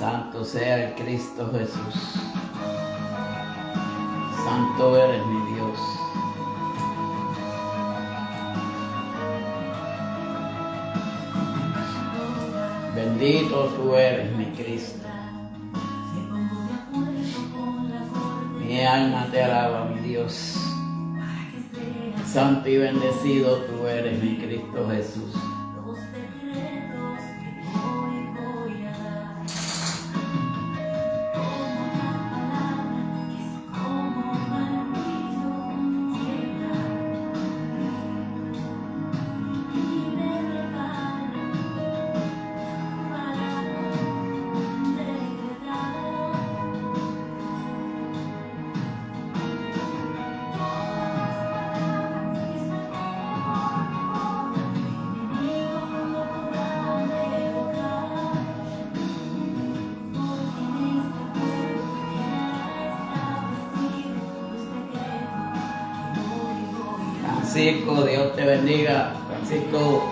Santo sea el Cristo Jesús. Santo eres mi Dios. Bendito tú eres mi Cristo. Mi alma te alaba, mi Dios. Santo y bendecido tú eres mi Cristo Jesús. Francisco, Dios te bendiga. Francisco,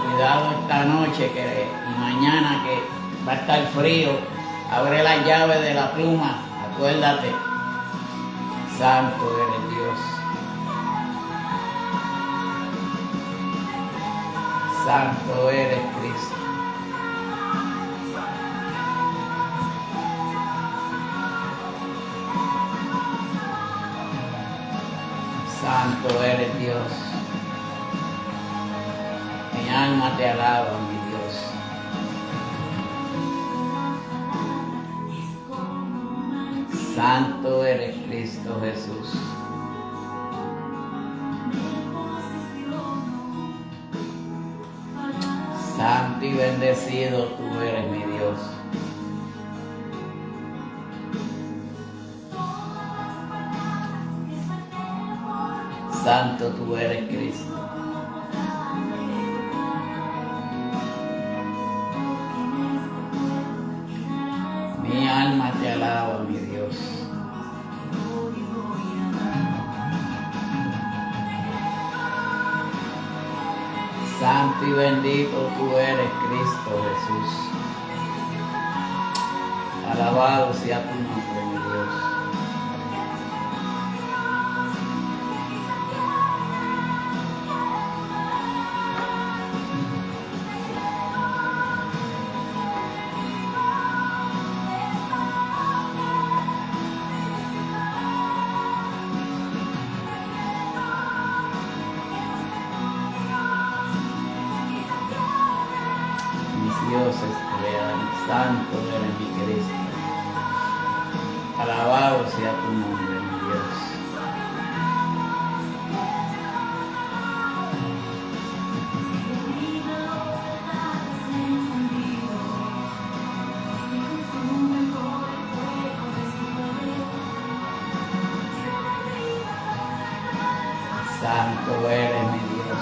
cuidado esta noche y mañana que va a estar frío. Abre la llave de la pluma, acuérdate. Santo eres Dios. Santo eres Cristo. Santo eres Dios. Mi alma te alaba, mi Dios. Santo eres Cristo Jesús. Santo y bendecido tú eres, mi Dios. Santo tú eres, Cristo. Mi alma te alaba, mi Dios. Santo y bendito tú eres, Cristo Jesús. Alabado sea tu nombre, mi Dios. Dios es real, santo eres mi Cristo. Alabado sea tu nombre, mi Dios. Santo eres mi Dios.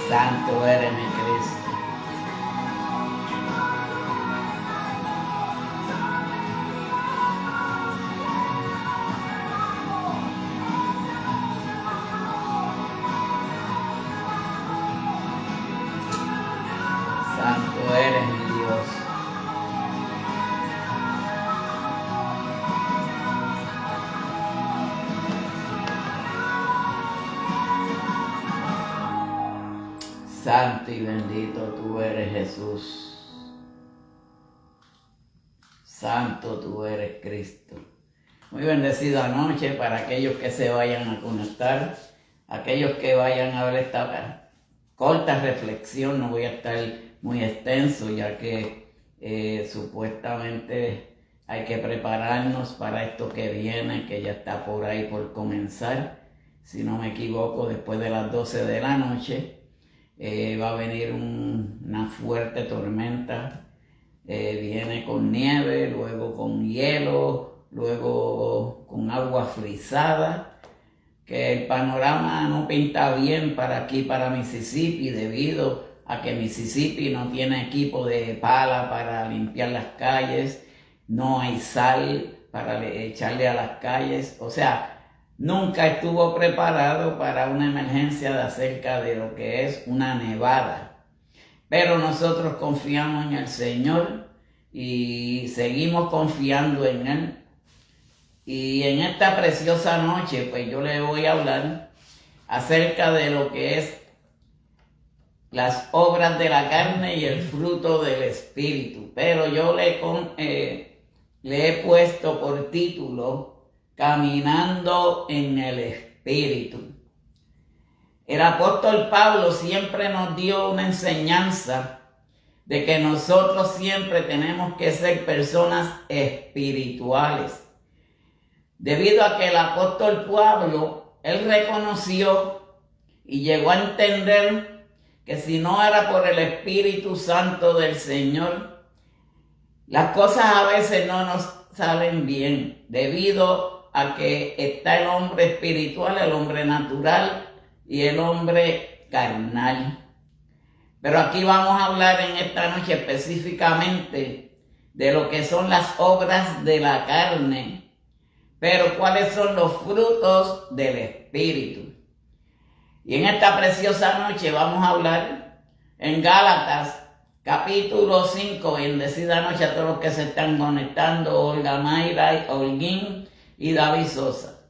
Santo eres mi Cristo. Santo eres mi Dios. Santo y bendito tú eres, Jesús. Santo tú eres, Cristo. Muy bendecida noche para aquellos que se vayan a conectar, aquellos que vayan a ver esta corta reflexión. No voy a estar muy extenso, ya que supuestamente hay que prepararnos para esto que viene, que ya está por ahí por comenzar. Si no me equivoco, después de las 12 de la noche. Va a venir una fuerte tormenta, viene con nieve, luego con hielo, luego con agua frisada, que el panorama no pinta bien para aquí, para Mississippi, debido a que Mississippi no tiene equipo de pala para limpiar las calles, no hay sal para echarle a las calles, o sea, nunca estuvo preparado para una emergencia de acerca de lo que es una nevada. Pero nosotros confiamos en el Señor y seguimos confiando en Él. Y en esta preciosa noche, pues yo le voy a hablar acerca de lo que es las obras de la carne y el fruto del Espíritu. Pero yo le he puesto por título Caminando en el Espíritu. El apóstol Pablo siempre nos dio una enseñanza de que nosotros siempre tenemos que ser personas espirituales. Debido a que el apóstol Pablo, él reconoció y llegó a entender que si no era por el Espíritu Santo del Señor, las cosas a veces no nos salen bien, debido a que está el hombre espiritual, el hombre natural y el hombre carnal. Pero aquí vamos a hablar en esta noche específicamente de lo que son las obras de la carne, pero cuáles son los frutos del Espíritu. Y en esta preciosa noche vamos a hablar en Gálatas capítulo 5, bendecida noche a todos los que se están conectando, Olga Mayra, Holguín y David Sosa.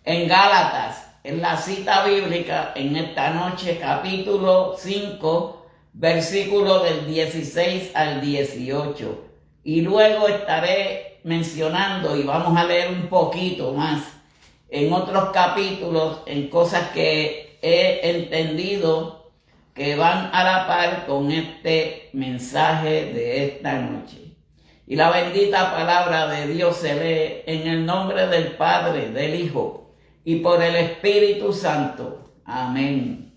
En Gálatas, en la cita bíblica en esta noche, capítulo 5, versículo del 16 al 18. Y luego estaré mencionando y vamos a leer un poquito más en otros capítulos, en cosas que he entendido que van a la par con este mensaje de esta noche. Y la bendita palabra de Dios se lee en el nombre del Padre, del Hijo y por el Espíritu Santo. Amén.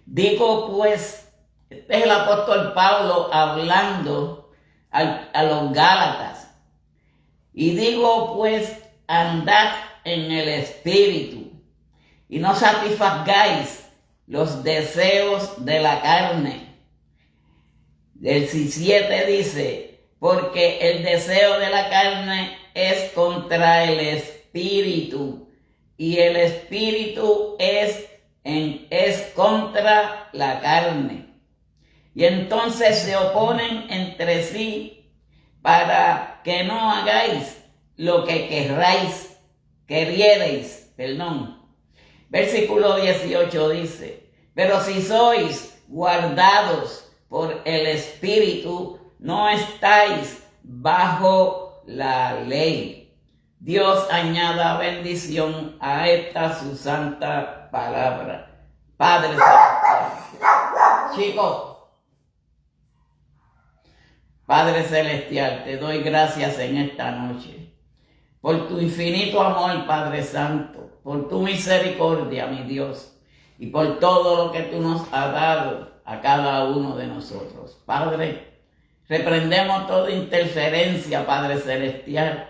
Digo pues, este es el apóstol Pablo hablando a los Gálatas. Y digo pues, andad en el Espíritu y no satisfagáis los deseos de la carne. El 17 dice, porque el deseo de la carne es contra el Espíritu y el Espíritu es contra la carne. Y entonces se oponen entre sí para que no hagáis lo que querierais. Versículo 18 dice, pero si sois guardados por el Espíritu, no estáis bajo la ley. Dios añada bendición a esta su santa palabra. Padre celestial. Chicos, Padre celestial, te doy gracias en esta noche por tu infinito amor, Padre Santo, por tu misericordia, mi Dios, y por todo lo que tú nos has dado a cada uno de nosotros. Padre, reprendemos toda interferencia, Padre celestial.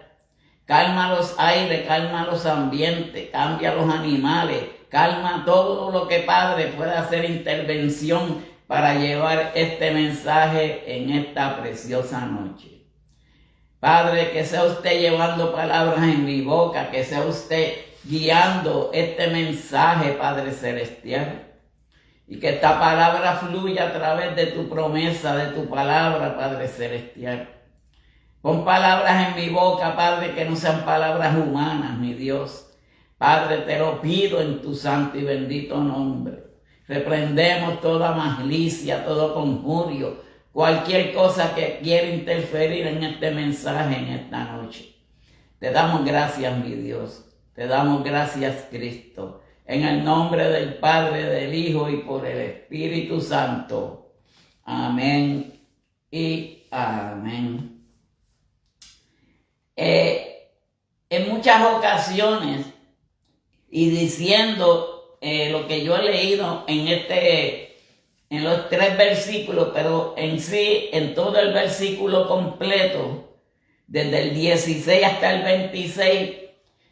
Calma los aires, calma los ambientes, cambia los animales, calma todo lo que, Padre, pueda hacer intervención para llevar este mensaje en esta preciosa noche. Padre, que sea usted llevando palabras en mi boca, que sea usted guiando este mensaje, Padre celestial. Y que esta palabra fluya a través de tu promesa, de tu palabra, Padre celestial. Pon palabras en mi boca, Padre, que no sean palabras humanas, mi Dios. Padre, te lo pido en tu santo y bendito nombre. Reprendemos toda malicia, todo conjurio, cualquier cosa que quiera interferir en este mensaje en esta noche. Te damos gracias, mi Dios. Te damos gracias, Cristo. En el nombre del Padre, del Hijo y por el Espíritu Santo. Amén y amén. En muchas ocasiones, y diciendo lo que yo he leído en los 3 versículos, pero en sí, en todo el versículo completo, desde el 16 hasta el 26,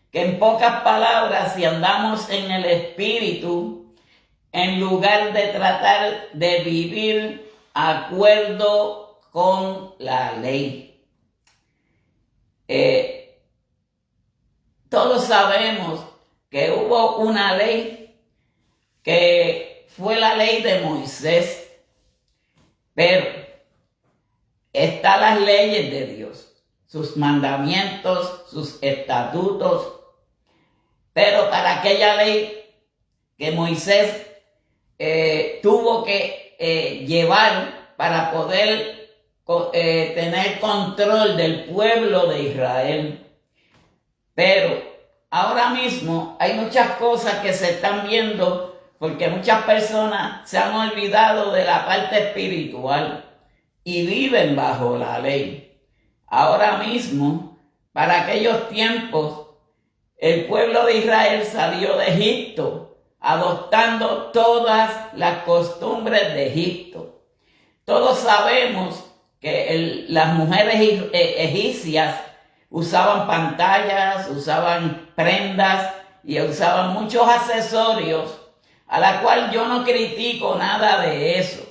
que en pocas palabras, si andamos en el Espíritu, en lugar de tratar de vivir acuerdo con la ley. Todos sabemos que hubo una ley que fue la ley de Moisés, pero están las leyes de Dios, sus mandamientos, sus estatutos, pero para aquella ley que Moisés tuvo que llevar para poder tener control del pueblo de Israel. Pero ahora mismo hay muchas cosas que se están viendo porque muchas personas se han olvidado de la parte espiritual y viven bajo la ley. Ahora mismo, para aquellos tiempos, el pueblo de Israel salió de Egipto, adoptando todas las costumbres de Egipto. Todos sabemos que las mujeres egipcias usaban pantallas, usaban prendas y usaban muchos accesorios, a la cual yo no critico nada de eso,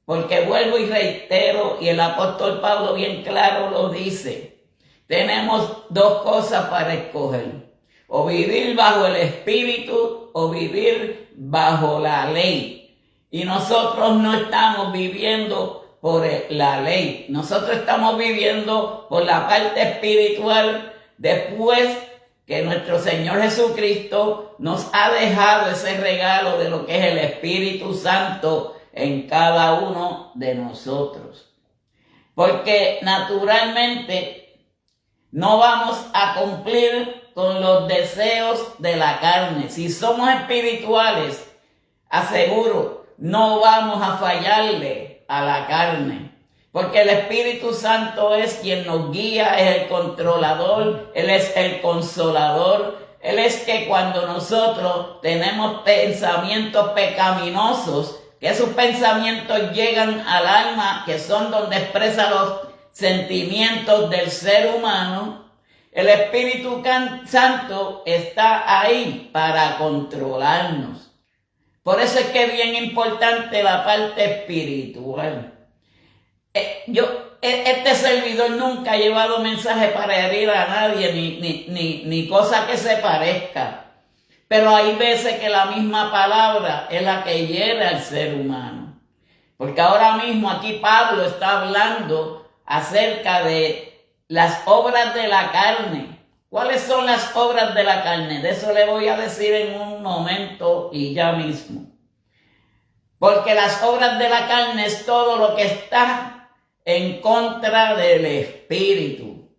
porque vuelvo y reitero, y el apóstol Pablo bien claro lo dice, tenemos dos cosas para escoger, o vivir bajo el Espíritu o vivir bajo la ley. Y nosotros no estamos viviendo por la ley, nosotros estamos viviendo por la parte espiritual después que nuestro Señor Jesucristo nos ha dejado ese regalo de lo que es el Espíritu Santo en cada uno de nosotros. Porque naturalmente no vamos a cumplir con los deseos de la carne. Si somos espirituales, aseguro, no vamos a fallarle a la carne. Porque el Espíritu Santo es quien nos guía, es el controlador, Él es el consolador. Él es que cuando nosotros tenemos pensamientos pecaminosos, que esos pensamientos llegan al alma, que son donde expresa los sentimientos del ser humano, el Espíritu Santo está ahí para controlarnos. Por eso es que es bien importante la parte espiritual. Este servidor nunca ha llevado mensaje para herir a nadie, ni cosa que se parezca. Pero hay veces que la misma palabra es la que hiere al ser humano. Porque ahora mismo aquí Pablo está hablando acerca de las obras de la carne. ¿Cuáles son las obras de la carne? De eso le voy a decir en un momento y ya mismo. Porque las obras de la carne es todo lo que está en contra del Espíritu.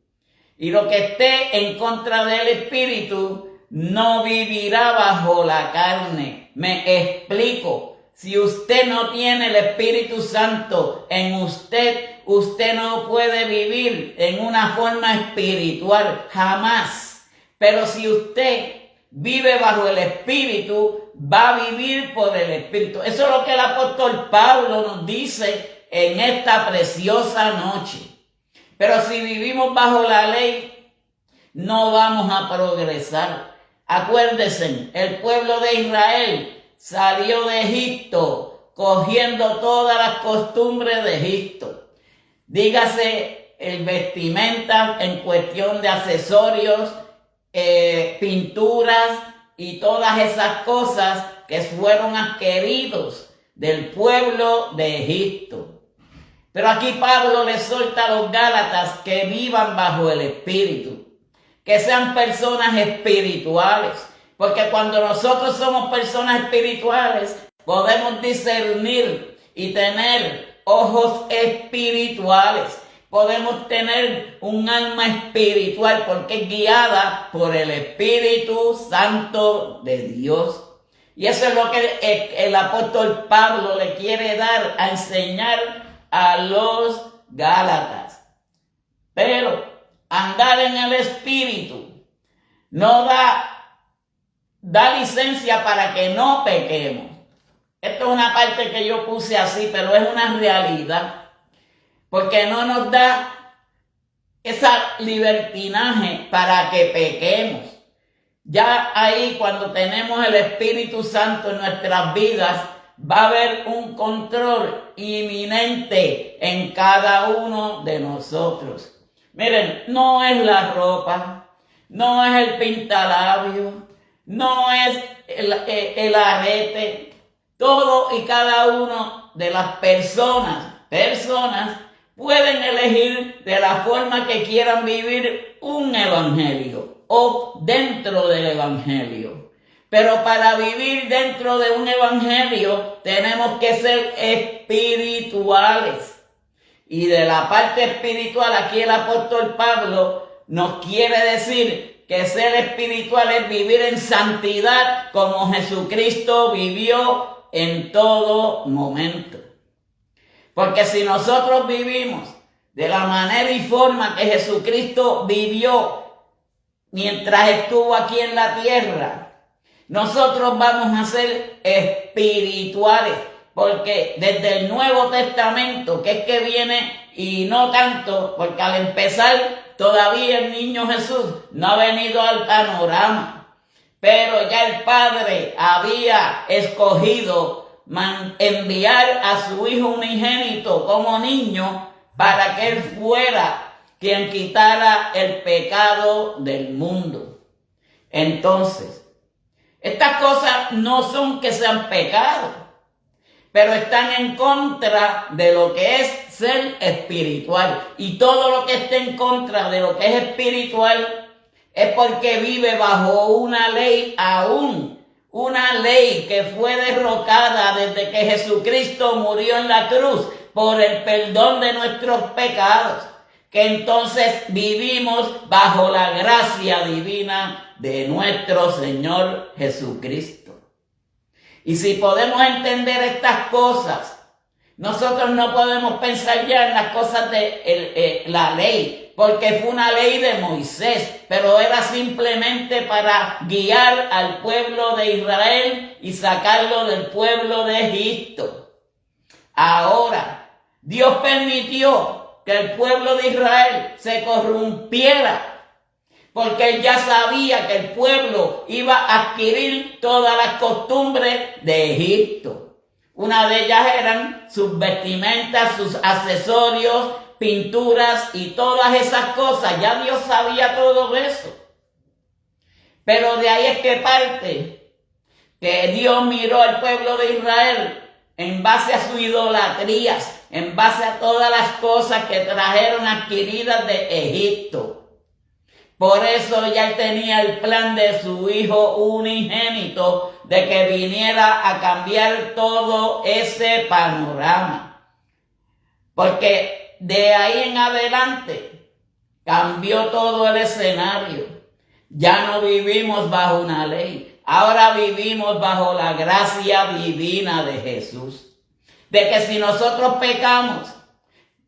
Y lo que esté en contra del Espíritu no vivirá bajo la carne. Me explico. Si usted no tiene el Espíritu Santo en usted, usted no puede vivir en una forma espiritual, jamás. Pero si usted vive bajo el Espíritu, va a vivir por el Espíritu. Eso es lo que el apóstol Pablo nos dice en esta preciosa noche. Pero si vivimos bajo la ley, no vamos a progresar. Acuérdense, el pueblo de Israel salió de Egipto cogiendo todas las costumbres de Egipto. Dígase el vestimenta en cuestión de accesorios, pinturas y todas esas cosas que fueron adquiridos del pueblo de Egipto. Pero aquí Pablo le suelta a los Gálatas que vivan bajo el Espíritu, que sean personas espirituales, porque cuando nosotros somos personas espirituales podemos discernir y tener ojos espirituales, podemos tener un alma espiritual porque es guiada por el Espíritu Santo de Dios. Y eso es lo que el apóstol Pablo le quiere dar a enseñar a los Gálatas. Pero andar en el Espíritu no da licencia para que no pequemos. Esto es una parte que yo puse así, pero es una realidad. Porque no nos da esa libertinaje para que pequemos. Ya ahí cuando tenemos el Espíritu Santo en nuestras vidas, va a haber un control inminente en cada uno de nosotros. Miren, no es la ropa, no es el pintalabio, no es el arete. Todo y cada uno de las personas pueden elegir de la forma que quieran vivir un evangelio o dentro del evangelio. Pero para vivir dentro de un evangelio tenemos que ser espirituales. Y de la parte espiritual, aquí el apóstol Pablo nos quiere decir que ser espiritual es vivir en santidad como Jesucristo vivió en todo momento. Porque si nosotros vivimos de la manera y forma que Jesucristo vivió mientras estuvo aquí en la tierra, nosotros vamos a ser espirituales. Porque desde el Nuevo Testamento, que es que viene y no tanto, porque al empezar todavía el niño Jesús no ha venido al panorama, pero ya el Padre había escogido enviar a su Hijo unigénito como niño para que Él fuera quien quitara el pecado del mundo. Entonces, estas cosas no son que sean pecados, pero están en contra de lo que es ser espiritual. Y todo lo que esté en contra de lo que es espiritual es porque vive bajo una ley aún. Una ley que fue derrocada desde que Jesucristo murió en la cruz por el perdón de nuestros pecados. Que entonces vivimos bajo la gracia divina de nuestro Señor Jesucristo. Y si podemos entender estas cosas, nosotros no podemos pensar ya en las cosas de la ley, porque fue una ley de Moisés, pero era simplemente para guiar al pueblo de Israel y sacarlo del pueblo de Egipto. Ahora, Dios permitió que el pueblo de Israel se corrompiera, porque Él ya sabía que el pueblo iba a adquirir todas las costumbres de Egipto. Una de ellas eran sus vestimentas, sus accesorios, pinturas y todas esas cosas. Ya Dios sabía todo eso. Pero de ahí es que parte que Dios miró al pueblo de Israel en base a sus idolatrías, en base a todas las cosas que trajeron adquiridas de Egipto. Por eso ya Él tenía el plan de su Hijo unigénito de que viniera a cambiar todo ese panorama. Porque de ahí en adelante cambió todo el escenario. Ya no vivimos bajo una ley. Ahora vivimos bajo la gracia divina de Jesús. De que si nosotros pecamos,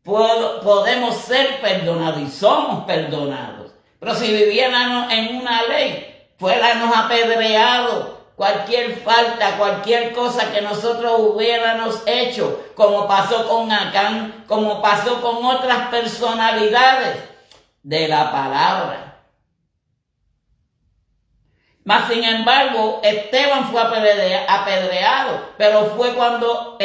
podemos ser perdonados y somos perdonados. Pero si viviéramos en una ley, fuéramos apedreados, cualquier falta, cualquier cosa que nosotros hubiéramos hecho, como pasó con Acán, como pasó con otras personalidades de la palabra. Mas sin embargo, Esteban fue apedreado, pero fue cuando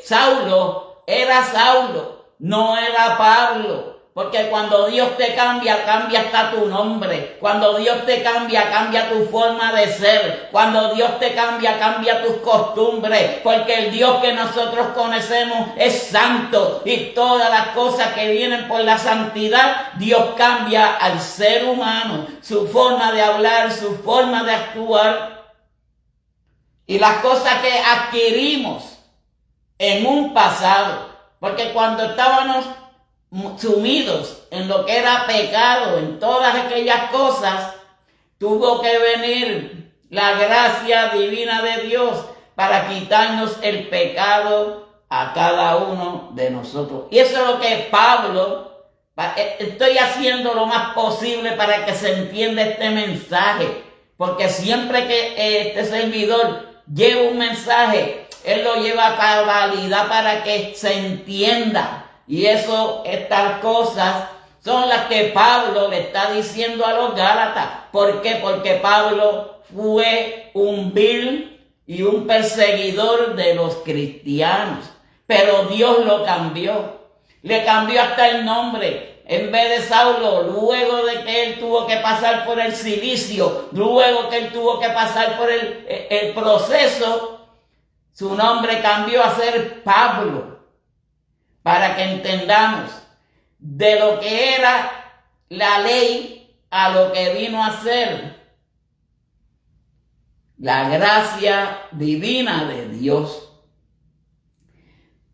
Saulo era Saulo, no era Pablo. Porque cuando Dios te cambia, cambia hasta tu nombre. Cuando Dios te cambia, cambia tu forma de ser. Cuando Dios te cambia, cambia tus costumbres. Porque el Dios que nosotros conocemos es santo. Y todas las cosas que vienen por la santidad, Dios cambia al ser humano. Su forma de hablar, su forma de actuar. Y las cosas que adquirimos en un pasado. Porque cuando estábamos sumidos en lo que era pecado, en todas aquellas cosas, tuvo que venir la gracia divina de Dios para quitarnos el pecado a cada uno de nosotros. Y eso es lo que Pablo, estoy haciendo lo más posible para que se entienda este mensaje, porque siempre que este servidor lleva un mensaje, él lo lleva a cabalidad para que se entienda. Y estas cosas son las que Pablo le está diciendo a los Gálatas. ¿Por qué? Porque Pablo fue un vil y un perseguidor de los cristianos. Pero Dios lo cambió. Le cambió hasta el nombre. En vez de Saulo, luego de que él tuvo que pasar por el cilicio, luego que él tuvo que pasar por el proceso, su nombre cambió a ser Pablo. Para que entendamos de lo que era la ley a lo que vino a ser la gracia divina de Dios.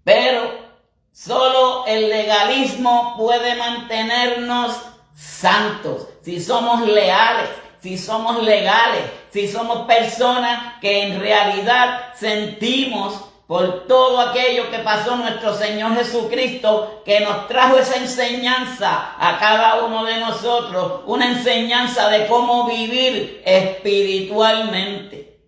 Pero solo el legalismo puede mantenernos santos si somos leales, si somos legales, si somos personas que en realidad sentimos por todo aquello que pasó nuestro Señor Jesucristo, que nos trajo esa enseñanza a cada uno de nosotros, una enseñanza de cómo vivir espiritualmente.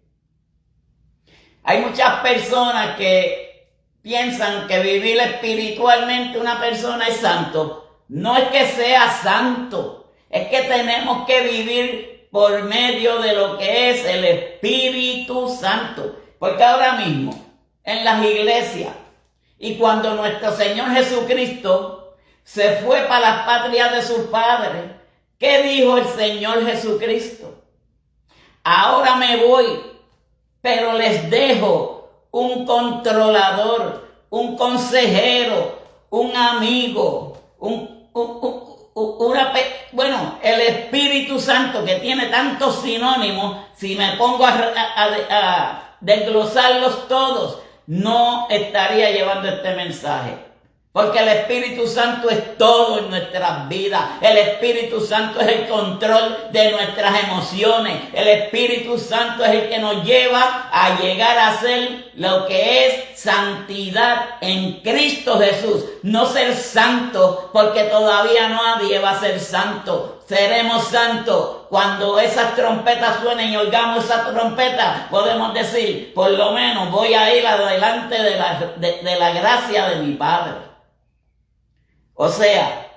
Hay muchas personas que piensan que vivir espiritualmente una persona es santo. No es que sea santo, es que tenemos que vivir por medio de lo que es el Espíritu Santo. Porque ahora mismo, en las iglesias, y cuando nuestro Señor Jesucristo se fue para las patrias de sus padres, ¿qué dijo el Señor Jesucristo? Ahora me voy, pero les dejo un controlador, un consejero, un amigo, el Espíritu Santo, que tiene tantos sinónimos. Si me pongo a desglosarlos todos, no estaría llevando este mensaje. Porque el Espíritu Santo es todo en nuestras vidas. El Espíritu Santo es el control de nuestras emociones. El Espíritu Santo es el que nos lleva a llegar a ser lo que es santidad en Cristo Jesús. No ser santo porque todavía nadie va a ser santo. Seremos santos cuando esas trompetas suenen y oigamos esa trompeta. Podemos decir, por lo menos voy a ir adelante de la gracia de mi Padre. O sea,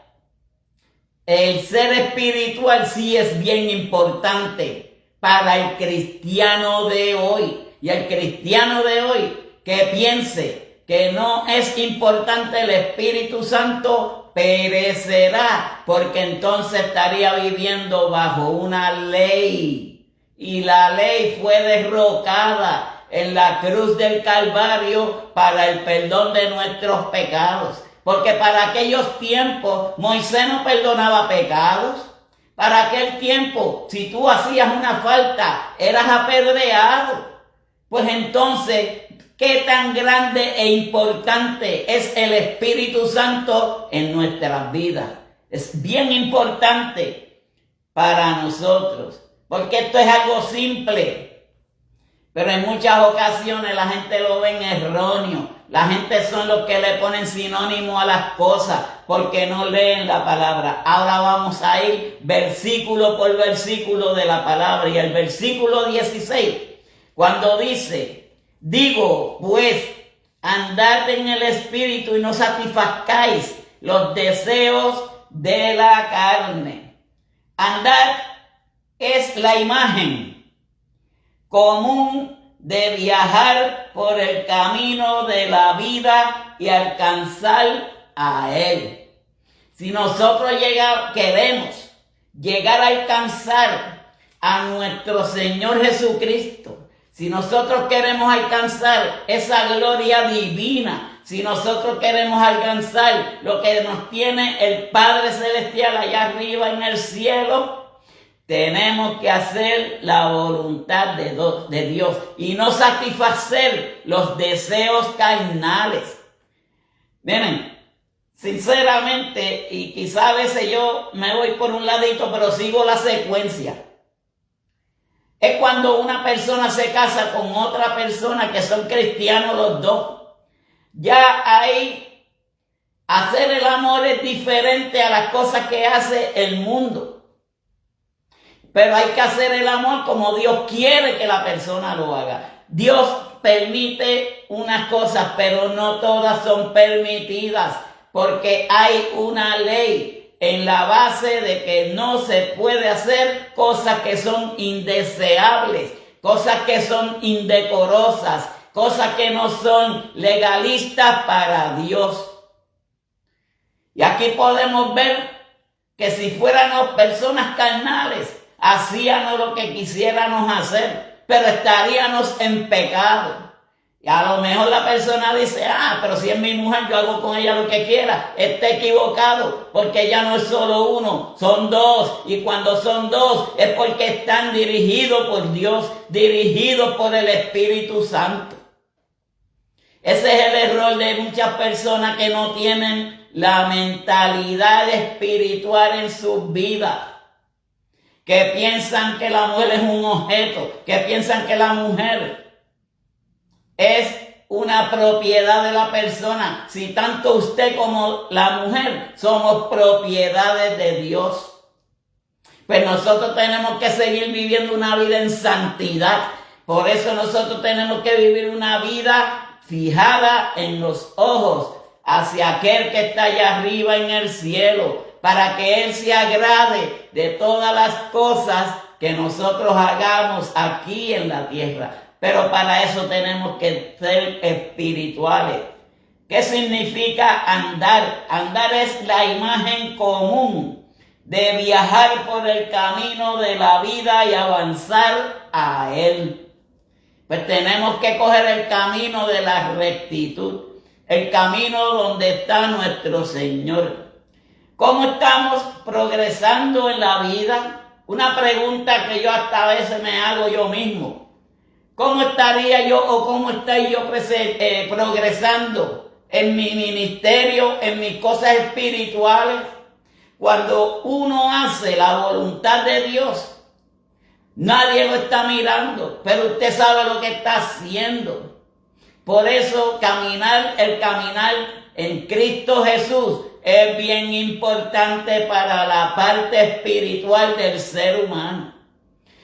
el ser espiritual sí es bien importante para el cristiano de hoy. Y el cristiano de hoy que piense que no es importante el Espíritu Santo, perecerá, porque entonces estaría viviendo bajo una ley. Y la ley fue derrocada en la cruz del Calvario para el perdón de nuestros pecados. Porque para aquellos tiempos Moisés no perdonaba pecados. Para aquel tiempo, si tú hacías una falta, eras apedreado. Pues entonces, ¿qué tan grande e importante es el Espíritu Santo en nuestras vidas? Es bien importante para nosotros, porque esto es algo simple. Pero en muchas ocasiones la gente lo ve en erróneo. La gente son los que le ponen sinónimo a las cosas porque no leen la palabra. Ahora vamos a ir versículo por versículo de la palabra. Y el versículo 16, cuando dice, digo, pues, andad en el Espíritu y no satisfazcáis los deseos de la carne. Andad es la imagen común de viajar por el camino de la vida y alcanzar a Él. Si nosotros queremos llegar a alcanzar a nuestro Señor Jesucristo, si nosotros queremos alcanzar esa gloria divina, si nosotros queremos alcanzar lo que nos tiene el Padre Celestial allá arriba en el cielo, tenemos que hacer la voluntad de Dios y no satisfacer los deseos carnales. Miren, sinceramente, y quizá a veces yo me voy por un ladito, pero sigo la secuencia. Es cuando una persona se casa con otra persona que son cristianos los dos. Ya ahí hacer el amor es diferente a las cosas que hace el mundo. Pero hay que hacer el amor como Dios quiere que la persona lo haga. Dios permite unas cosas, pero no todas son permitidas, porque hay una ley en la base de que no se puede hacer cosas que son indeseables, cosas que son indecorosas, cosas que no son legalistas para Dios. Y aquí podemos ver que si fuéramos personas carnales, hacíamos lo que quisiéramos hacer, pero estaríamos en pecado. Y a lo mejor la persona dice, pero si es mi mujer, yo hago con ella lo que quiera. Está equivocado, porque ya no es solo uno, son dos. Y cuando son dos, es porque están dirigidos por Dios, dirigidos por el Espíritu Santo. Ese es el error de muchas personas que no tienen la mentalidad espiritual en sus vidas. Que piensan que la mujer es un objeto, que piensan que la mujer es una propiedad de la persona. Si tanto usted como la mujer somos propiedades de Dios, pues nosotros tenemos que seguir viviendo una vida en santidad. Por eso nosotros tenemos que vivir una vida fijada en los ojos hacia aquel que está allá arriba en el cielo, para que Él se agrade de todas las cosas que nosotros hagamos aquí en la tierra. Pero para eso tenemos que ser espirituales. ¿Qué significa andar? Andar es la imagen común de viajar por el camino de la vida y avanzar a Él. Pues tenemos que coger el camino de la rectitud, el camino donde está nuestro Señor. ¿Cómo estamos progresando en la vida? Una pregunta que yo hasta a veces me hago yo mismo. ¿Cómo estaría yo o cómo estoy yo progresando en mi ministerio, en mis cosas espirituales? Cuando uno hace la voluntad de Dios, nadie lo está mirando, pero usted sabe lo que está haciendo. Por eso el caminar en Cristo Jesús es bien importante para la parte espiritual del ser humano.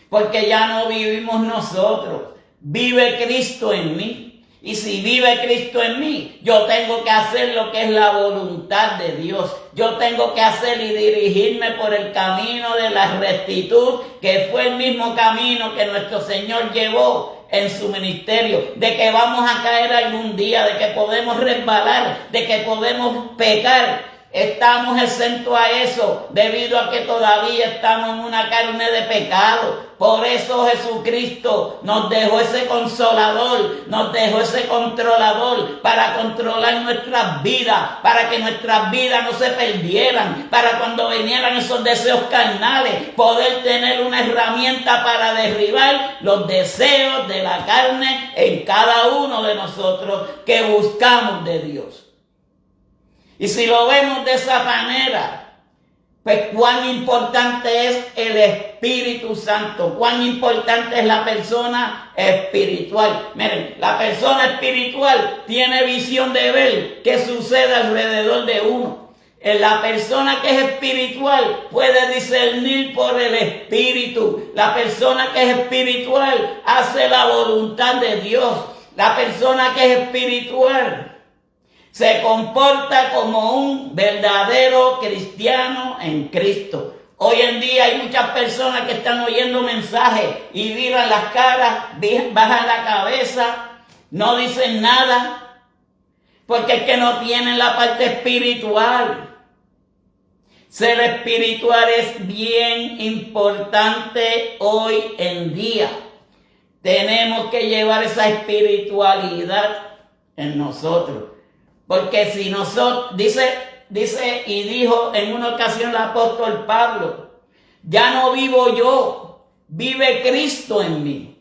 Porque ya no vivimos nosotros, vive Cristo en mí. Y si vive Cristo en mí, yo tengo que hacer lo que es la voluntad de Dios. Yo tengo que hacer y dirigirme por el camino de la rectitud, que fue el mismo camino que nuestro Señor llevó en su ministerio. De que vamos a caer algún día, de que podemos resbalar, de que podemos pecar. Estamos exentos a eso debido a que todavía estamos en una carne de pecado. Por eso Jesucristo nos dejó ese consolador, nos dejó ese controlador para controlar nuestras vidas, para que nuestras vidas no se perdieran, para cuando vinieran esos deseos carnales, poder tener una herramienta para derribar los deseos de la carne en cada uno de nosotros que buscamos de Dios. Y si lo vemos de esa manera, pues cuán importante es el Espíritu Santo, cuán importante es la persona espiritual. Miren, la persona espiritual tiene visión de ver qué sucede alrededor de uno. La persona que es espiritual puede discernir por el Espíritu. La persona que es espiritual hace la voluntad de Dios. La persona que es espiritual se comporta como un verdadero cristiano en Cristo. Hoy en día hay muchas personas que están oyendo mensajes y viran las caras, bajan la cabeza, no dicen nada, porque es que no tienen la parte espiritual. Ser espiritual es bien importante hoy en día. Tenemos que llevar esa espiritualidad en nosotros. Porque si nosotros, dice y dijo en una ocasión el apóstol Pablo, ya no vivo yo, vive Cristo en mí.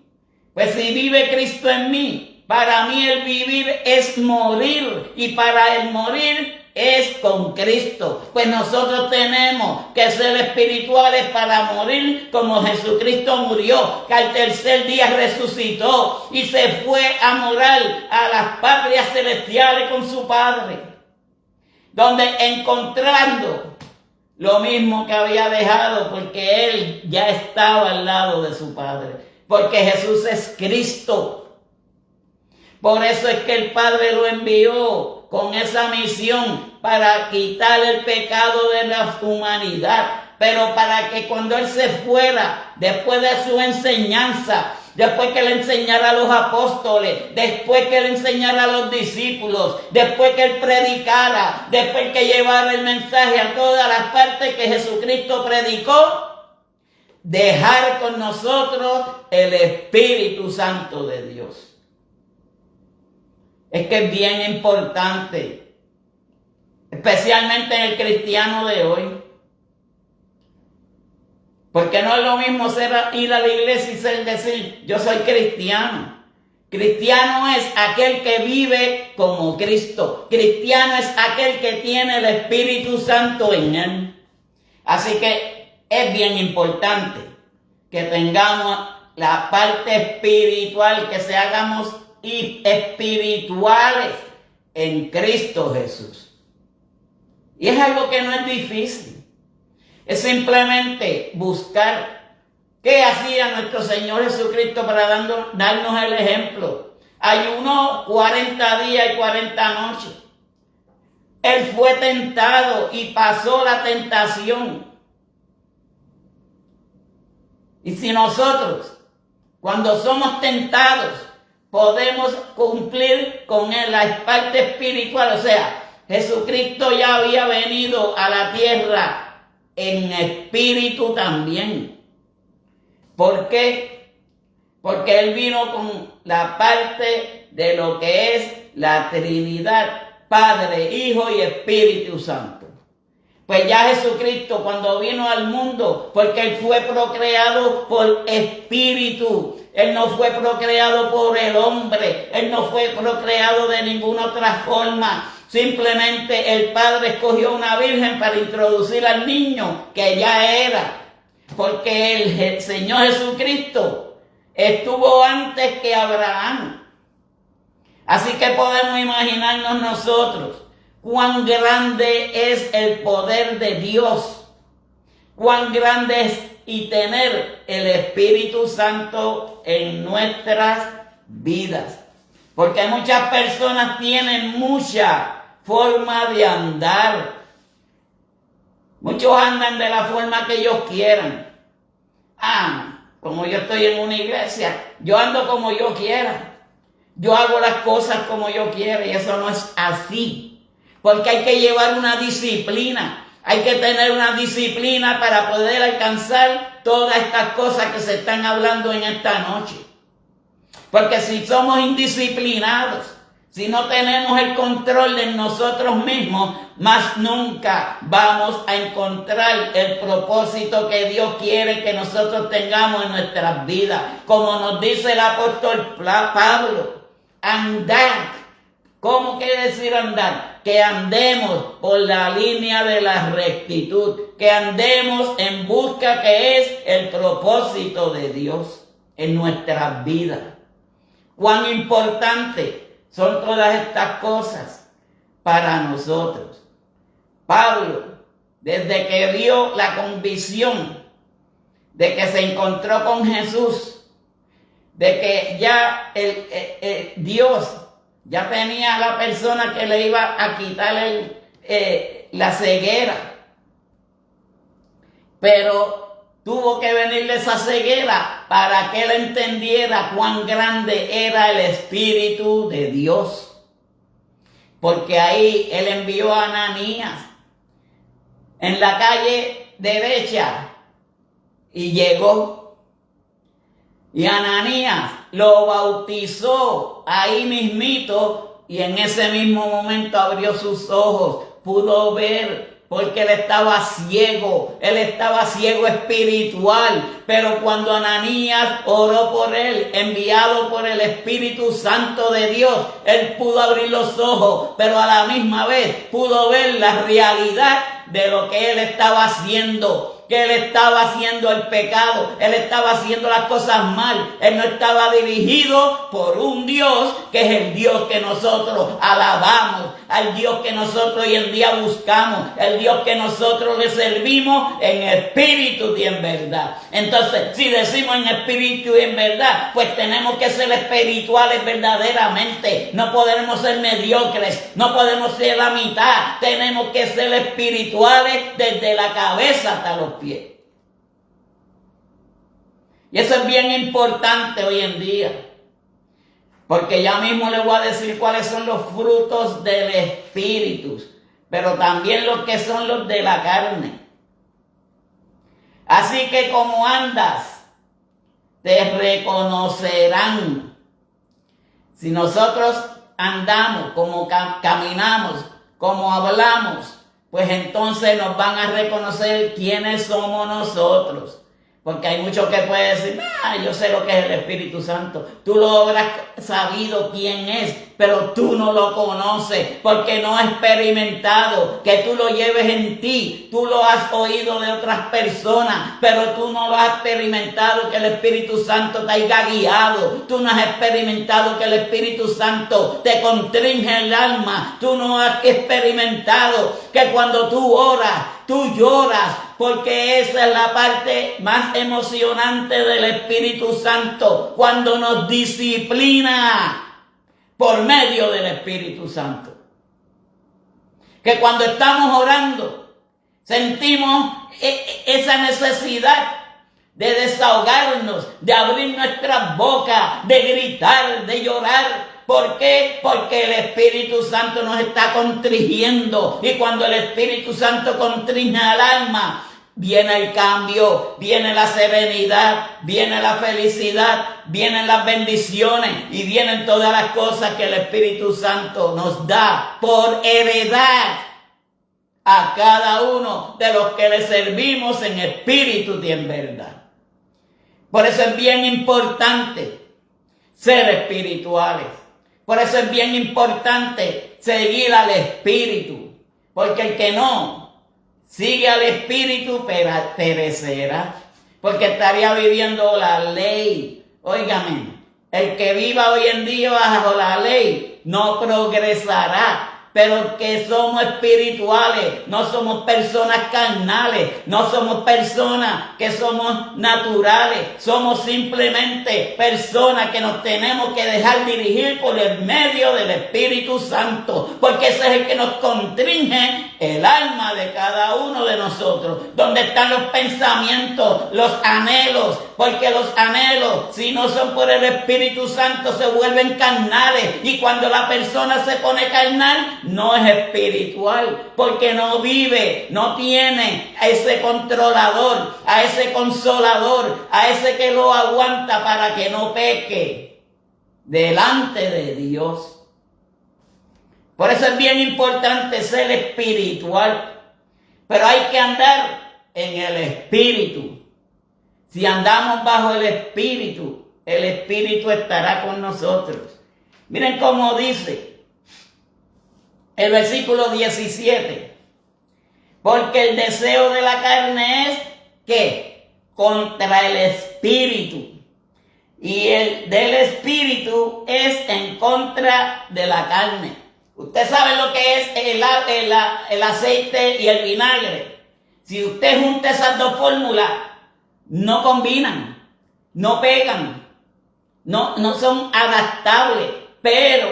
Pues si vive Cristo en mí, para mí el vivir es morir, y para el morir es con Cristo. Pues nosotros tenemos que ser espirituales para morir como Jesucristo murió, que al tercer día resucitó y se fue a morar a las patrias celestiales con su Padre, donde encontrando lo mismo que había dejado, porque Él ya estaba al lado de su Padre, porque Jesús es Cristo. Por eso es que el Padre lo envió con esa misión para quitar el pecado de la humanidad, pero para que cuando Él se fuera, después de su enseñanza, después que le enseñara a los apóstoles, después que le enseñara a los discípulos, después que él predicara, después que llevara el mensaje a todas las partes que Jesucristo predicó, dejar con nosotros el Espíritu Santo de Dios. Es que es bien importante, especialmente en el cristiano de hoy. Porque no es lo mismo ir a la iglesia y decir, yo soy cristiano. Cristiano es aquel que vive como Cristo. Cristiano es aquel que tiene el Espíritu Santo en él. Así que es bien importante que tengamos la parte espiritual, que se hagamos espirituales en Cristo Jesús. Y es algo que no es difícil. Es simplemente buscar qué hacía nuestro Señor Jesucristo para darnos el ejemplo. Ayunó 40 días y 40 noches. Él fue tentado y pasó la tentación. Y si nosotros, cuando somos tentados, podemos cumplir con la parte espiritual, o sea, Jesucristo ya había venido a la tierra en espíritu también. ¿Por qué? Porque Él vino con la parte de lo que es la Trinidad, Padre, Hijo y Espíritu Santo. Pues ya Jesucristo cuando vino al mundo, porque Él fue procreado por espíritu, Él no fue procreado por el hombre, Él no fue procreado de ninguna otra forma. Simplemente el Padre escogió una virgen para introducir al niño, que ya era. Porque el Señor Jesucristo estuvo antes que Abraham. Así que podemos imaginarnos nosotros cuán grande es el poder de Dios. Cuán grande es y tener el Espíritu Santo en nuestras vidas. Porque muchas personas tienen mucha forma de andar. Muchos andan de la forma que ellos quieran. Como yo estoy en una iglesia, yo ando como yo quiera. Yo hago las cosas como yo quiera, y eso no es así. Porque hay que llevar una disciplina. Hay que tener una disciplina para poder alcanzar todas estas cosas que se están hablando en esta noche. Porque si somos indisciplinados, si no tenemos el control de nosotros mismos, más nunca vamos a encontrar el propósito que Dios quiere que nosotros tengamos en nuestras vidas. Como nos dice el apóstol Pablo, andad. ¿Cómo quiere decir andar? Que andemos por la línea de la rectitud, que andemos en busca que es el propósito de Dios en nuestras vidas. Cuán importante son todas estas cosas para nosotros. Pablo, desde que vio la convicción de que se encontró con Jesús, de que ya Dios ya tenía a la persona que le iba a quitar la ceguera, pero tuvo que venirle esa ceguera para que él entendiera cuán grande era el Espíritu de Dios. Porque ahí él envió a Ananías en la calle derecha y llegó. Y Ananías lo bautizó ahí mismito, y en ese mismo momento abrió sus ojos, pudo ver. Porque él estaba ciego espiritual. Pero cuando Ananías oró por él, enviado por el Espíritu Santo de Dios, él pudo abrir los ojos, pero a la misma vez pudo ver la realidad de lo que él estaba haciendo. Que él estaba haciendo el pecado, él estaba haciendo las cosas mal, él no estaba dirigido por un Dios que es el Dios que nosotros alabamos, al Dios que nosotros hoy en día buscamos, el Dios que nosotros le servimos en espíritu y en verdad. Entonces, si decimos en espíritu y en verdad, pues tenemos que ser espirituales verdaderamente, no podemos ser mediocres, no podemos ser la mitad, tenemos que ser espirituales desde la cabeza hasta los pies. Y eso es bien importante hoy en día. Porque ya mismo les voy a decir cuáles son los frutos del Espíritu, pero también los que son los de la carne. Así que como andas, te reconocerán. Si nosotros andamos, como caminamos, como hablamos, pues entonces nos van a reconocer quiénes somos nosotros. Porque hay muchos que pueden decir, yo sé lo que es el Espíritu Santo. Tú lo habrás sabido quién es, pero tú no lo conoces porque no has experimentado que tú lo lleves en ti. Tú lo has oído de otras personas, pero tú no lo has experimentado que el Espíritu Santo te haya guiado. Tú no has experimentado que el Espíritu Santo te constringe el alma. Tú no has experimentado que cuando tú oras, tú lloras, porque esa es la parte más emocionante del Espíritu Santo, cuando nos disciplina por medio del Espíritu Santo. Que cuando estamos orando, sentimos esa necesidad de desahogarnos, de abrir nuestras bocas, de gritar, de llorar. ¿Por qué? Porque el Espíritu Santo nos está constrigiendo. Y cuando el Espíritu Santo constrige al alma, viene el cambio, viene la serenidad, viene la felicidad, vienen las bendiciones y vienen todas las cosas que el Espíritu Santo nos da por heredad a cada uno de los que le servimos en espíritu y en verdad. Por eso es bien importante ser espirituales. Por eso es bien importante seguir al Espíritu, porque el que no sigue al Espíritu perecerá, porque estaría viviendo la ley. Óigame, el que viva hoy en día bajo la ley no progresará. Pero que somos espirituales, no somos personas carnales, no somos personas que somos naturales, somos simplemente personas que nos tenemos que dejar dirigir por el medio del Espíritu Santo, porque ese es el que nos constringe el alma de cada uno de nosotros, donde están los pensamientos, los anhelos, porque los anhelos, si no son por el Espíritu Santo, se vuelven carnales, y cuando la persona se pone carnal, no es espiritual, porque no vive, no tiene a ese controlador, a ese consolador, a ese que lo aguanta para que no peque delante de Dios. Por eso es bien importante ser espiritual, pero hay que andar en el Espíritu. Si andamos bajo el Espíritu estará con nosotros. Miren cómo dice el versículo 17. Porque el deseo de la carne es ¿qué? Contra el Espíritu. Y el del Espíritu es en contra de la carne. Usted sabe lo que es el aceite y el vinagre. Si usted junta esas dos fórmulas, no combinan, no pegan, no son adaptables. Pero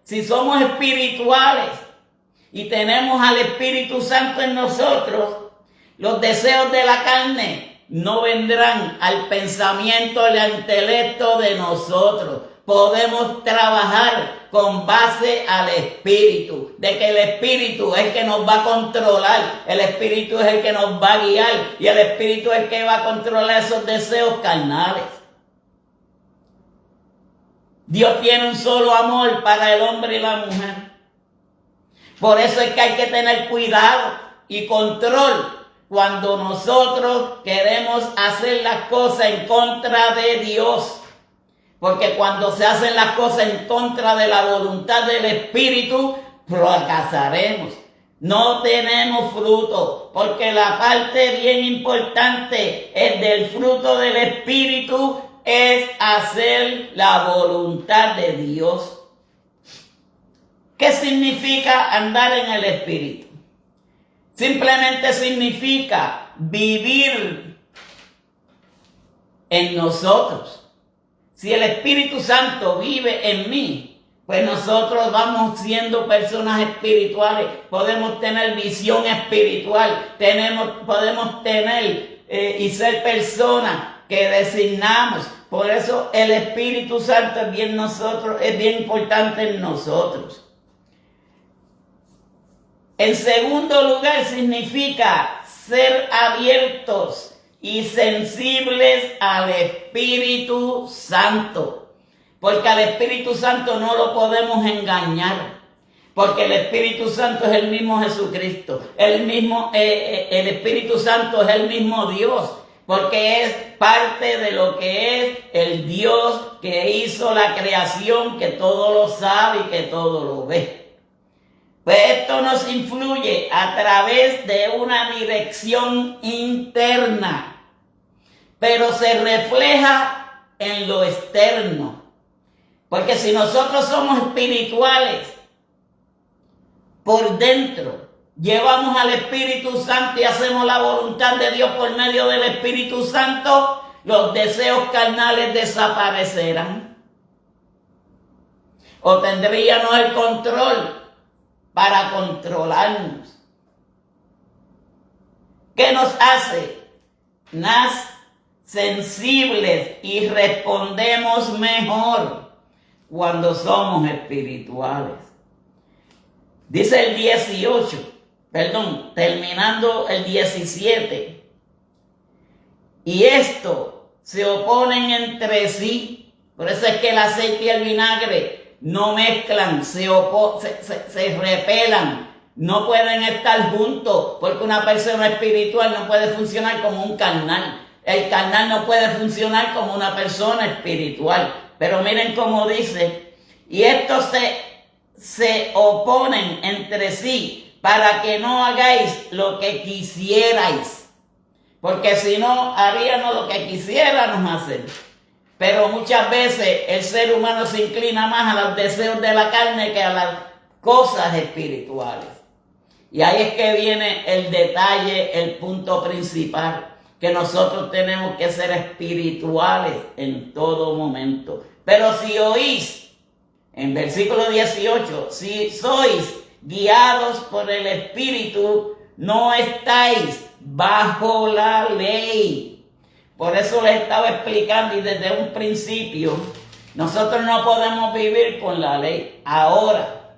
si somos espirituales y tenemos al Espíritu Santo en nosotros, los deseos de la carne no vendrán al pensamiento, al intelecto de nosotros. Podemos trabajar con base al Espíritu, de que el Espíritu es el que nos va a controlar, el Espíritu es el que nos va a guiar y el Espíritu es el que va a controlar esos deseos carnales. Dios tiene un solo amor para el hombre y la mujer. Por eso es que hay que tener cuidado y control cuando nosotros queremos hacer las cosas en contra de Dios. Porque cuando se hacen las cosas en contra de la voluntad del Espíritu, fracasaremos. No tenemos fruto, porque la parte bien importante es del fruto del Espíritu es hacer la voluntad de Dios. ¿Qué significa andar en el Espíritu? Simplemente significa vivir en nosotros. Si el Espíritu Santo vive en mí, pues nosotros vamos siendo personas espirituales, podemos tener visión espiritual, podemos tener y ser personas que designamos. Por eso el Espíritu Santo es bien importante en nosotros. En segundo lugar, significa ser abiertos y sensibles al Espíritu Santo. Porque al Espíritu Santo no lo podemos engañar. Porque el Espíritu Santo es el mismo Jesucristo. El Espíritu Santo es el mismo Dios. Porque es parte de lo que es el Dios que hizo la creación, que todo lo sabe y que todo lo ve. Pues esto nos influye a través de una dirección interna, pero se refleja en lo externo. Porque si nosotros somos espirituales, por dentro, llevamos al Espíritu Santo y hacemos la voluntad de Dios por medio del Espíritu Santo, los deseos carnales desaparecerán. O tendríamos el control para controlarnos. ¿Qué nos hace? Más sensibles y respondemos mejor cuando somos espirituales. Dice el 18. Terminando el 17. Y esto se oponen entre sí. Por eso es que el aceite y el vinagre no mezclan, se repelan. No pueden estar juntos, porque una persona espiritual no puede funcionar como un carnal. El carnal no puede funcionar como una persona espiritual. Pero miren cómo dice, y estos se oponen entre sí, para que no hagáis lo que quisierais. Porque si no, haríamos lo que quisiéramos hacer. Pero muchas veces el ser humano se inclina más a los deseos de la carne que a las cosas espirituales. Y ahí es que viene el detalle, el punto principal, que nosotros tenemos que ser espirituales en todo momento. Pero si oís, en versículo 18, si sois guiados por el Espíritu, no estáis bajo la ley. Por eso les estaba explicando, y desde un principio, nosotros no podemos vivir con la ley. Ahora,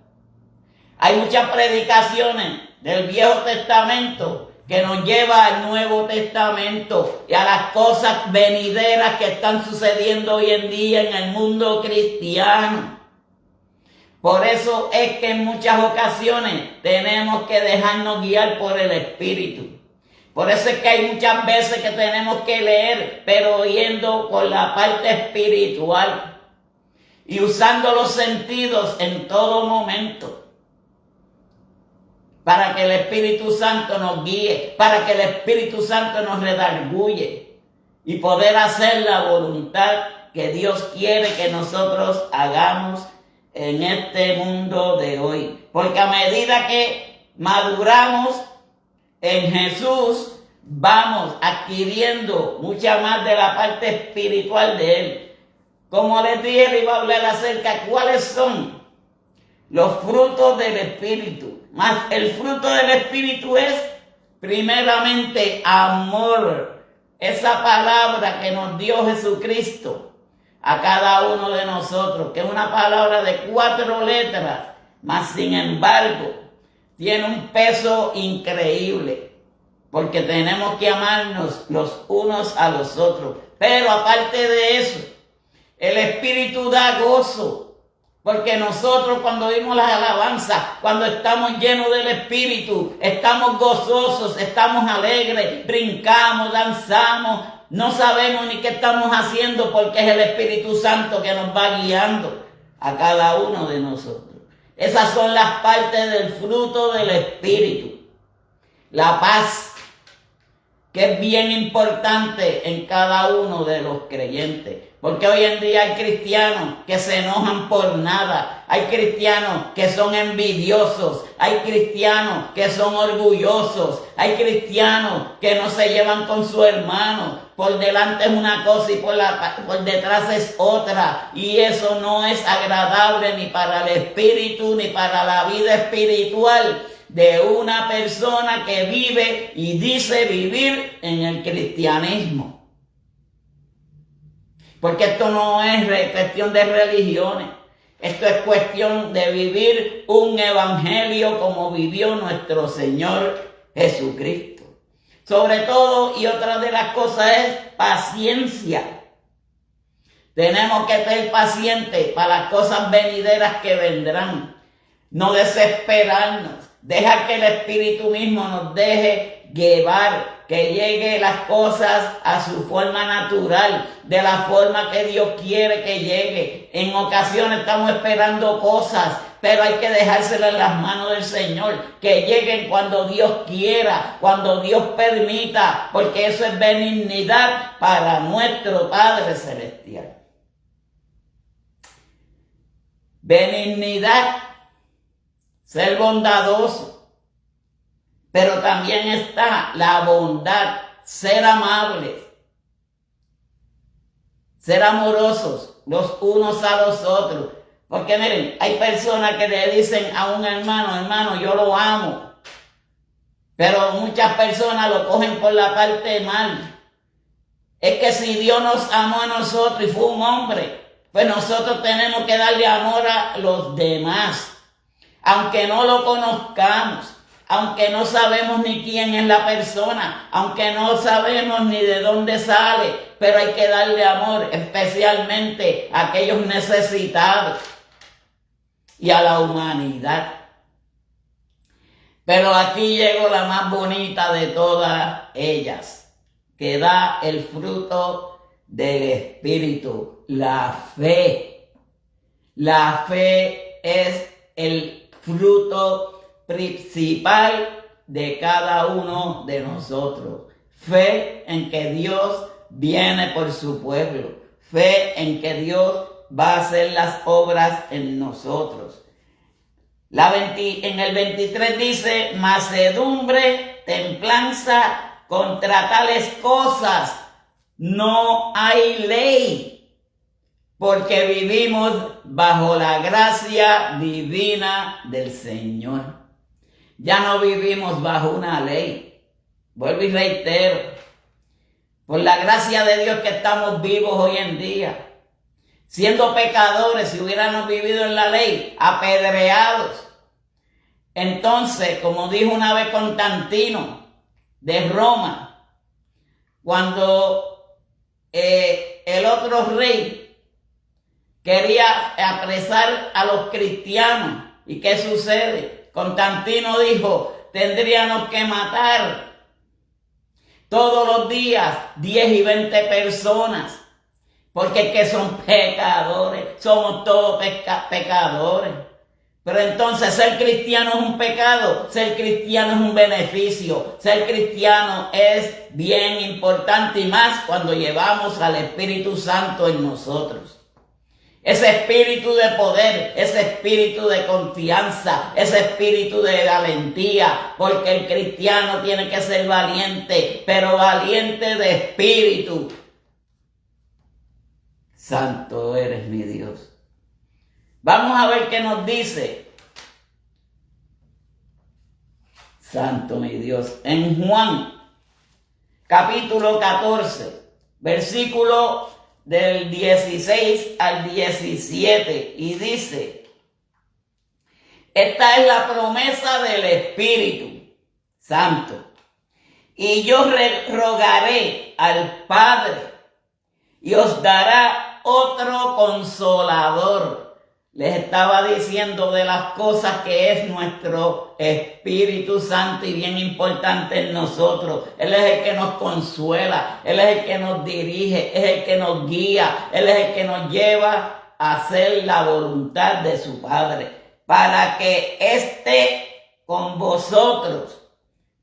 hay muchas predicaciones del Viejo Testamento que nos lleva al Nuevo Testamento y a las cosas venideras que están sucediendo hoy en día en el mundo cristiano. Por eso es que en muchas ocasiones tenemos que dejarnos guiar por el Espíritu. Por eso es que hay muchas veces que tenemos que leer, pero yendo por la parte espiritual y usando los sentidos en todo momento, para que el Espíritu Santo nos guíe, para que el Espíritu Santo nos redarguye y poder hacer la voluntad que Dios quiere que nosotros hagamos en este mundo de hoy. Porque a medida que maduramos en Jesús, vamos adquiriendo mucha más de la parte espiritual de Él. Como les dije, les iba a hablar acerca de cuáles son los frutos del Espíritu. Más el fruto del Espíritu es primeramente amor. Esa palabra que nos dio Jesucristo a cada uno de nosotros, que es una palabra de 4 letras, mas sin embargo tiene un peso increíble, porque tenemos que amarnos los unos a los otros. Pero aparte de eso, el Espíritu da gozo, porque nosotros cuando oímos las alabanzas, cuando estamos llenos del Espíritu, estamos gozosos, estamos alegres, brincamos, danzamos. No sabemos ni qué estamos haciendo, porque es el Espíritu Santo que nos va guiando a cada uno de nosotros. Esas son las partes del fruto del Espíritu. La paz, que es bien importante en cada uno de los creyentes. Porque hoy en día hay cristianos que se enojan por nada. Hay cristianos que son envidiosos. Hay cristianos que son orgullosos. Hay cristianos que no se llevan con su hermano. Por delante es una cosa y por detrás es otra. Y eso no es agradable ni para el espíritu ni para la vida espiritual de una persona que vive y dice vivir en el cristianismo. Porque esto no es cuestión de religiones. Esto es cuestión de vivir un evangelio como vivió nuestro Señor Jesucristo. Sobre todo, y otra de las cosas es paciencia. Tenemos que ser pacientes para las cosas venideras que vendrán. No desesperarnos. Dejar que el Espíritu mismo nos deje llevar, que llegue las cosas a su forma natural, de la forma que Dios quiere que llegue. En ocasiones estamos esperando cosas, pero hay que dejárselas en las manos del Señor, que lleguen cuando Dios quiera, cuando Dios permita, porque eso es benignidad para nuestro Padre Celestial. Benignidad, ser bondadoso. Pero también está la bondad, ser amables, ser amorosos los unos a los otros. Porque miren, hay personas que le dicen a un hermano, hermano, yo lo amo. Pero muchas personas lo cogen por la parte mal. Es que si Dios nos amó a nosotros y fue un hombre, pues nosotros tenemos que darle amor a los demás. Aunque no lo conozcamos. Aunque no sabemos ni quién es la persona, aunque no sabemos ni de dónde sale, pero hay que darle amor, especialmente a aquellos necesitados y a la humanidad. Pero aquí llegó la más bonita de todas ellas, que da el fruto del Espíritu, la fe. La fe es el fruto principal de cada uno de nosotros. Fe en que Dios viene por su pueblo. Fe en que Dios va a hacer las obras en nosotros. En el 23 dice, mansedumbre, templanza, contra tales cosas no hay ley. Porque vivimos bajo la gracia divina del Señor. Ya no vivimos bajo una ley. Vuelvo y reitero. Por la gracia de Dios que estamos vivos hoy en día. Siendo pecadores, si hubiéramos vivido en la ley, apedreados. Entonces, como dijo una vez Constantino de Roma, cuando el otro rey quería apresar a los cristianos, ¿y qué sucede? Constantino dijo, tendríamos que matar todos los días 10 y 20 personas, porque es que son pecadores, somos todos pecadores. Pero entonces ser cristiano es un pecado, ser cristiano es un beneficio, ser cristiano es bien importante y más cuando llevamos al Espíritu Santo en nosotros. Ese espíritu de poder, ese espíritu de confianza, ese espíritu de valentía, porque el cristiano tiene que ser valiente, pero valiente de espíritu. Santo eres mi Dios. Vamos a ver qué nos dice. Santo mi Dios. En Juan, capítulo 14, versículo del 16 al 17, y dice, esta es la promesa del Espíritu Santo, y yo rogaré al Padre, y os dará otro consolador. Les estaba diciendo de las cosas que es nuestro Espíritu Santo y bien importante en nosotros. Él es el que nos consuela, Él es el que nos dirige, es el que nos guía, Él es el que nos lleva a hacer la voluntad de su Padre, para que esté con vosotros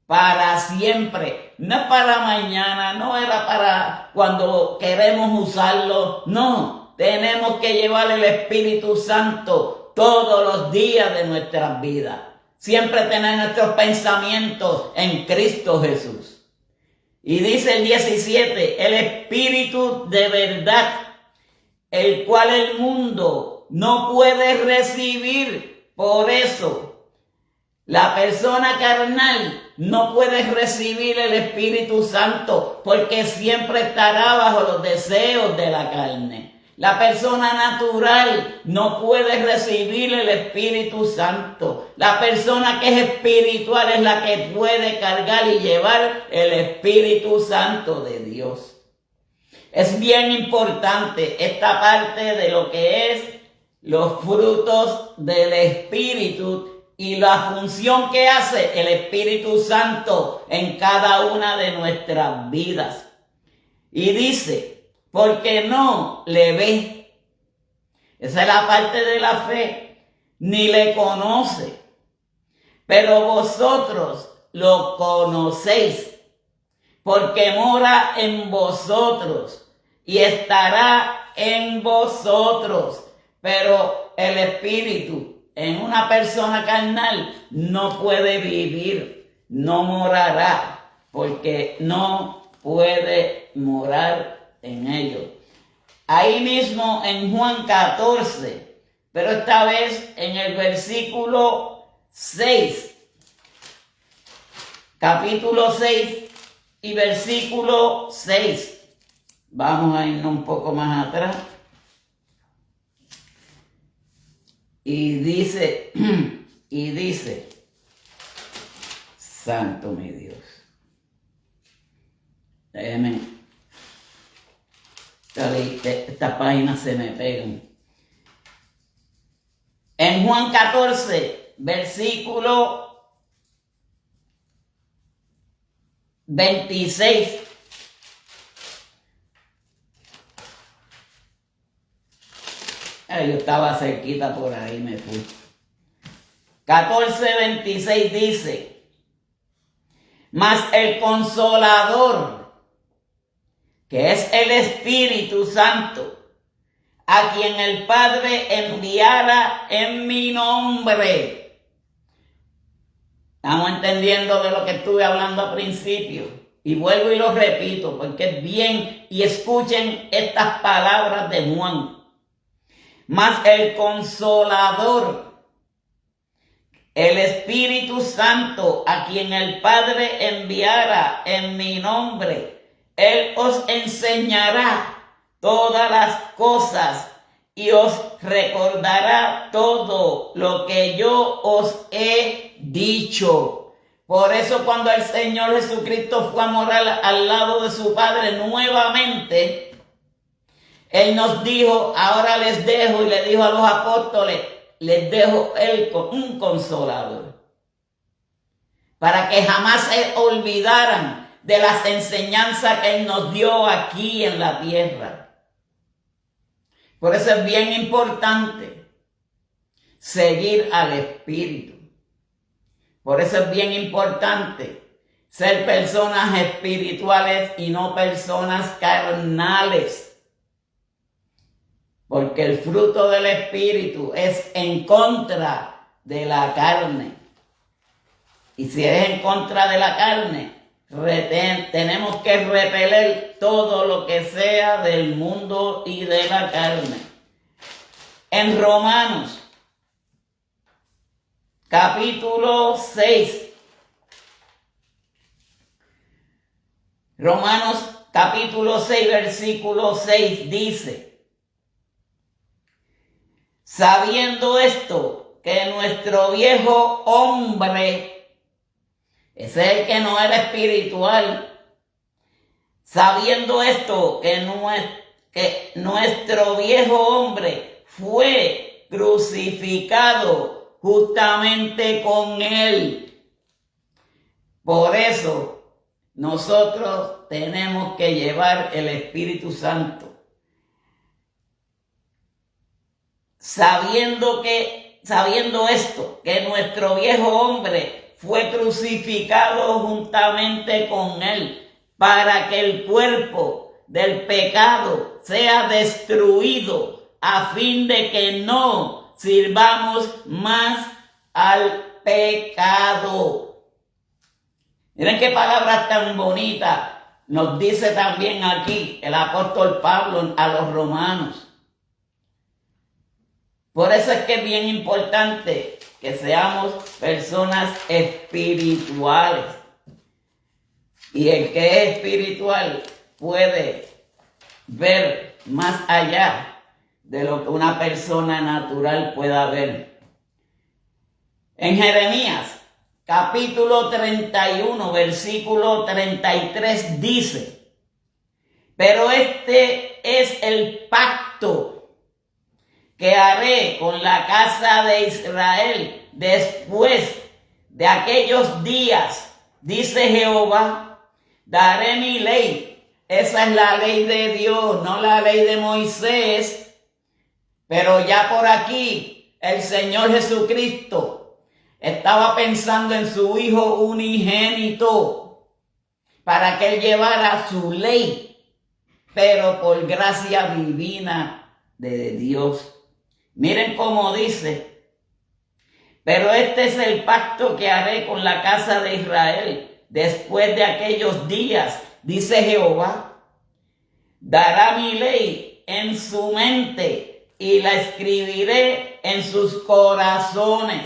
para siempre. No es para mañana, no era para cuando queremos usarlo, no. Tenemos que llevar el Espíritu Santo todos los días de nuestras vidas. Siempre tener nuestros pensamientos en Cristo Jesús. Y dice el 17, el Espíritu de verdad, el cual el mundo no puede recibir. Por eso La persona carnal no puede recibir el Espíritu Santo porque siempre estará bajo los deseos de la carne. La persona natural no puede recibir el Espíritu Santo. La persona que es espiritual es la que puede cargar y llevar el Espíritu Santo de Dios. Es bien importante esta parte de lo que es los frutos del Espíritu y la función que hace el Espíritu Santo en cada una de nuestras vidas. Y dice, porque no le ve. Esa es la parte de la fe. Ni le conoce. Pero vosotros lo conocéis, porque mora en vosotros y estará en vosotros. Pero el Espíritu en una persona carnal no puede vivir, no morará, porque no puede morar en ellos. Ahí mismo en Juan 14, pero esta vez en el versículo 6, capítulo 6 y versículo 6. Vamos a irnos un poco más atrás. Y dice, santo mi Dios. Déjeme, estas páginas se me pegan. En Juan 14, versículo 26. Yo estaba cerquita por ahí, me fui. 14:26 dice, mas el Consolador, que es el Espíritu Santo, a quien el Padre enviara en mi nombre. Estamos entendiendo de lo que estuve hablando al principio. Y vuelvo y lo repito, porque es bien, y escuchen estas palabras de Juan. Mas el Consolador, el Espíritu Santo, a quien el Padre enviara en mi nombre, Él os enseñará todas las cosas y os recordará todo lo que yo os he dicho. Por eso cuando el Señor Jesucristo fue a morar al lado de su Padre nuevamente, Él nos dijo, ahora les dejo, y le dijo a los apóstoles, les dejo un consolador, para que jamás se olvidaran de las enseñanzas que Él nos dio aquí en la tierra. Por eso es bien importante seguir al Espíritu. Por eso es bien importante ser personas espirituales y no personas carnales. Porque el fruto del Espíritu es en contra de la carne. Y si es en contra de la carne, tenemos que repeler todo lo que sea del mundo y de la carne. En Romanos, capítulo 6. Romanos, capítulo 6, versículo 6 dice, sabiendo esto, que nuestro viejo hombre, ese es el que no era espiritual, sabiendo esto, que nuestro viejo hombre fue crucificado justamente con Él. Por eso nosotros tenemos que llevar el Espíritu Santo. Sabiendo esto, que nuestro viejo hombre fue crucificado juntamente con Él, para que el cuerpo del pecado sea destruido, a fin de que no sirvamos más al pecado. Miren qué palabras tan bonitas nos dice también aquí el apóstol Pablo a los romanos. Por eso es que es bien importante que seamos personas espirituales. Y el que es espiritual puede ver más allá de lo que una persona natural pueda ver. En Jeremías, capítulo 31, versículo 33 dice: pero este es el pacto que haré con la casa de Israel después de aquellos días, dice Jehová, daré mi ley. Esa es la ley de Dios, no la ley de Moisés. Pero ya por aquí el Señor Jesucristo estaba pensando en su Hijo unigénito para que Él llevara su ley, pero por gracia divina de Dios. Miren cómo dice: pero este es el pacto que haré con la casa de Israel después de aquellos días, dice Jehová, dará mi ley en su mente y la escribiré en sus corazones.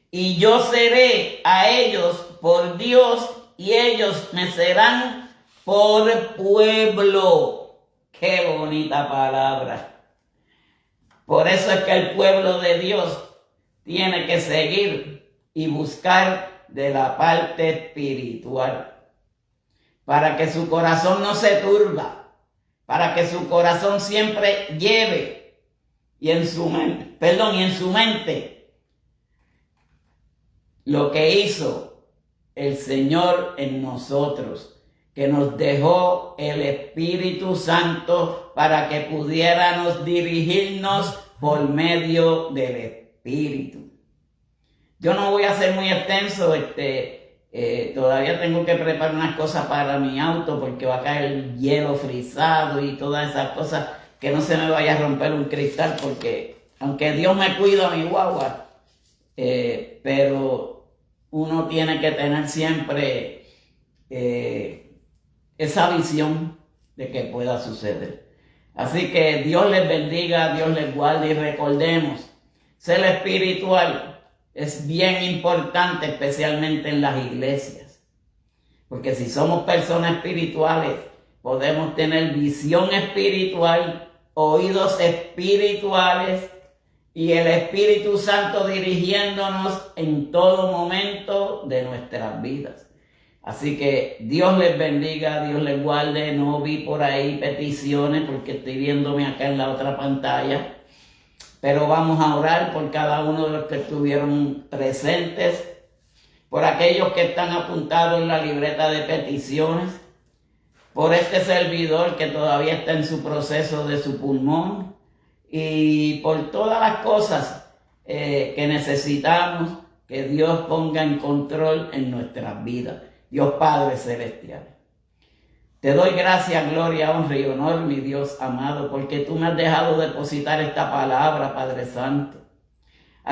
Y yo seré a ellos por Dios y ellos me serán por pueblo. Qué bonita palabra. Por eso es que el pueblo de Dios tiene que seguir y buscar de la parte espiritual, para que su corazón no se turba, para que su corazón siempre lleve y en su mente lo que hizo el Señor en nosotros, que nos dejó el Espíritu Santo para que pudiéramos dirigirnos por medio del Espíritu. Yo no voy a ser muy extenso, todavía tengo que preparar unas cosas para mi auto porque va a caer hielo frisado y todas esas cosas, que no se me vaya a romper un cristal, porque aunque Dios me cuida mi guagua, pero uno tiene que tener siempre esa visión de que pueda suceder. Así que Dios les bendiga, Dios les guarde, y recordemos, ser espiritual es bien importante, especialmente en las iglesias, porque si somos personas espirituales podemos tener visión espiritual, oídos espirituales y el Espíritu Santo dirigiéndonos en todo momento de nuestras vidas. Así que Dios les bendiga, Dios les guarde. No vi por ahí peticiones porque estoy viéndome acá en la otra pantalla, pero vamos a orar por cada uno de los que estuvieron presentes, por aquellos que están apuntados en la libreta de peticiones, por este servidor que todavía está en su proceso de su pulmón, y por todas las cosas que necesitamos que Dios ponga en control en nuestras vidas. Dios Padre Celestial, te doy gracias, gloria, honra y honor, mi Dios amado, porque tú me has dejado depositar esta palabra, Padre Santo.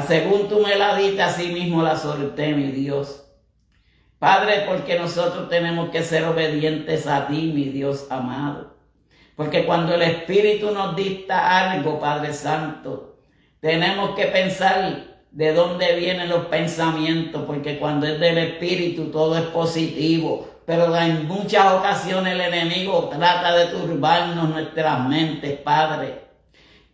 Según tú me la diste, así mismo la solté, mi Dios. Padre, porque nosotros tenemos que ser obedientes a ti, mi Dios amado. Porque cuando el Espíritu nos dicta algo, Padre Santo, tenemos que pensar de dónde vienen los pensamientos, porque cuando es del Espíritu todo es positivo. Pero en muchas ocasiones el enemigo trata de turbarnos nuestras mentes, Padre.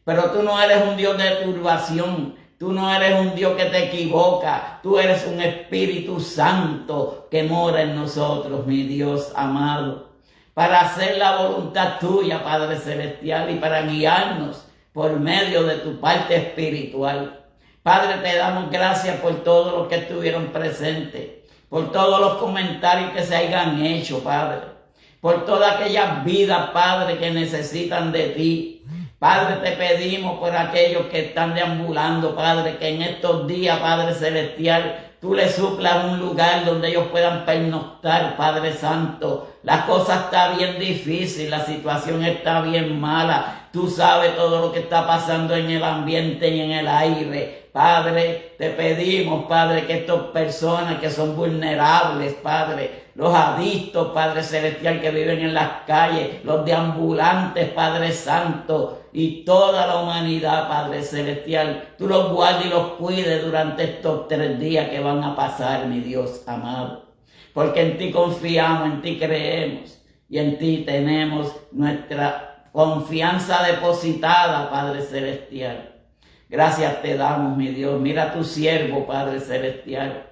Pero tú no eres un Dios de turbación. Tú no eres un Dios que te equivoca. Tú eres un Espíritu Santo que mora en nosotros, mi Dios amado, para hacer la voluntad tuya, Padre Celestial, y para guiarnos por medio de tu parte espiritual. Padre, te damos gracias por todos los que estuvieron presentes, por todos los comentarios que se hayan hecho, Padre, por todas aquellas vidas, Padre, que necesitan de ti. Padre, te pedimos por aquellos que están deambulando, Padre, que en estos días, Padre Celestial, tú les suplas un lugar donde ellos puedan pernoctar, Padre Santo. La cosa está bien difícil, la situación está bien mala. Tú sabes todo lo que está pasando en el ambiente y en el aire. Padre, te pedimos, Padre, que estas personas que son vulnerables, Padre, los adictos, Padre Celestial, que viven en las calles, los deambulantes, Padre Santo, y toda la humanidad, Padre Celestial. Tú los guardes y los cuides durante estos 3 días que van a pasar, mi Dios amado. Porque en ti confiamos, en ti creemos y en ti tenemos nuestra confianza depositada, Padre Celestial. Gracias te damos, mi Dios. Mira a tu siervo, Padre Celestial.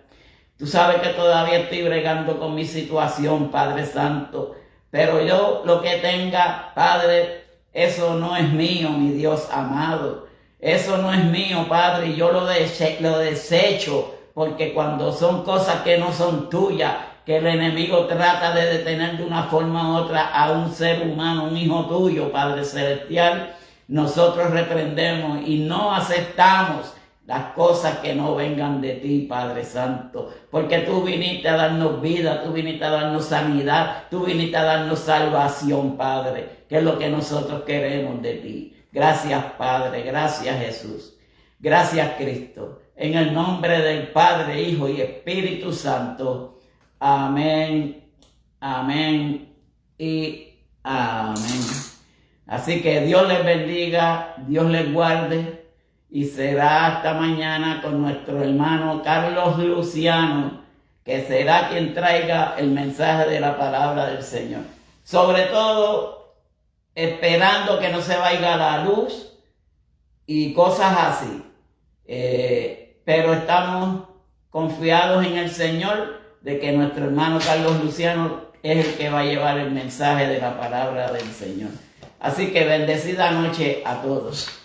Tú sabes que todavía estoy bregando con mi situación, Padre Santo. Pero yo lo que tenga, Padre, eso no es mío, mi Dios amado. Eso no es mío, Padre, y yo lo desecho. Porque cuando son cosas que no son tuyas, que el enemigo trata de detener de una forma u otra a un ser humano, un hijo tuyo, Padre Celestial, nosotros reprendemos y no aceptamos las cosas que no vengan de ti, Padre Santo, porque tú viniste a darnos vida, tú viniste a darnos sanidad, tú viniste a darnos salvación, Padre, que es lo que nosotros queremos de ti. Gracias, Padre, gracias, Jesús, gracias, Cristo, en el nombre del Padre, Hijo y Espíritu Santo. Amén, amén y amén. Así que Dios les bendiga, Dios les guarde. Y será hasta mañana con nuestro hermano Carlos Luciano, que será quien traiga el mensaje de la palabra del Señor. Sobre todo, esperando que no se vaya la luz y cosas así. Pero estamos confiados en el Señor de que nuestro hermano Carlos Luciano es el que va a llevar el mensaje de la palabra del Señor. Así que bendecida noche a todos.